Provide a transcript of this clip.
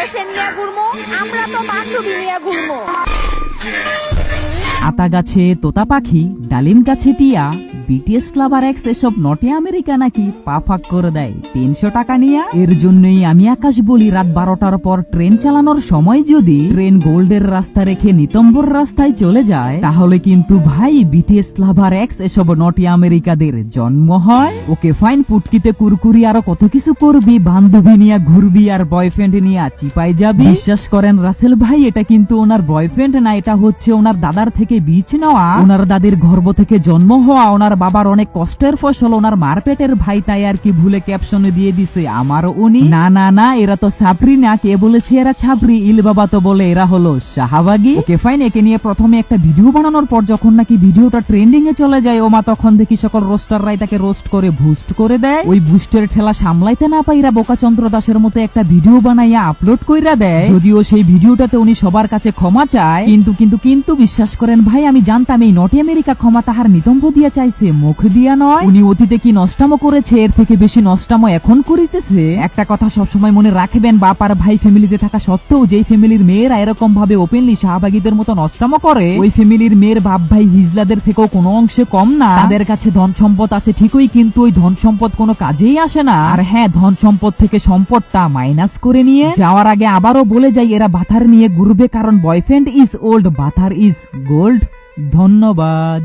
Boyfriend নিয়ে ঘুরবো, আমরা তো বান্ধবী নিয়ে ঘুরবো। আতা গাছে তোতা পাখি, ডালিম গাছে টিয়া, বিটিএস লাভার এক্স এসব নটে আমেরিকা নাকি পা ফাঁক করে দেয় 300 টাকা নিয়ে। এর জন্যই আমি আকাশ বলি, রাত 12টার পর ট্রেন চালানোর সময় যদি ট্রেন গোল্ডের রাস্তা রেখে নিতম্বর রাস্তায় চলে যায়, তাহলে কিন্তু ভাই বিটিএস লাভার এক্স এসব নটে আমেরিকাদের জন্ম হয়। ওকে ফাইন, পুটকিতে কুরকুরি আরো কত কিছু করবি, বান্ধবী নিয়ে ঘুরবি আর বয়ফ্রেন্ড নিয়ে চিপাই যাবি। বিশ্বাস করেন রাসেল ভাই, এটা কিন্তু ওনার বয়ফ্রেন্ড না, এটা হচ্ছে ওনার দাদার থেকে বীজ নেওয়া, ওনার দাদির গর্ভ থেকে জন্ম হওয়া, ওনার বাবার অনেক কষ্টের ফসল, ওনার মারপেটের ভাই, তাই আর কি ভুলে ক্যাপশনে দিয়ে দিছে আমার উনি। না না না, এরা তো ছাপরি না, কে বলেছে এরা ছাপরি? ইল বাবা তো বলে এরা হলো শাহবাগী। ওকে ফাইন, একে নিয়ে প্রথমে একটা ভিডিও বানানোর পর যখন নাকি ভিডিওটা ট্রেন্ডিং এ চলে যায়, ওমা তখন দেখি সকল রোস্টাররাই তাকে রোস্ট করে বুস্ট করে দেয়। ওই বুস্টের ঠেলা সামলাইতে না পাইরা বোকাচন্দ্র দাসের মতো একটা ভিডিও বানাইয়া আপলোড কইরা দেয়। যদিও সেই ভিডিওটাতে উনি সবার কাছে ক্ষমা চায়, কিন্তু বিশ্বাস করেন ভাই, আমি জানতাম এই নটি আমেরিকা ক্ষমা তাহার নিতম্ব দিয়া চাইছে, মুখ দিয়া নয়। উনি অতীতে কি নষ্টামো করেছে, এর থেকে বেশি নষ্টামো এখন করিতেছে। একটা কথা সবসময় মনে রাখবেন, বাপ আর ভাই ফ্যামিলিতে থাকা সত্ত্বেও যেই ফ্যামিলির মেয়েরা এরকম ভাবে ওপেনলি শাহবাগীদের মতো নষ্টামো করে, ওই ফ্যামিলির মেয়ের বাপ ভাই হিজলাদের থেকেও কোনো অংশে কম না। তাদের কাছে ধন সম্পদ আছে ঠিকই, কিন্তু ওই ধন সম্পদ কোনো কাজেই আসে না। আর হ্যাঁ, ধন সম্পদ থেকে সম্পদটা মাইনাস করে নিয়ে যাওয়ার আগে আবারও বলে যাই, এরা বাথার নিয়ে ঘুরবে, কারণ boyfriend is old, brother is gold. ধন্যবাদ।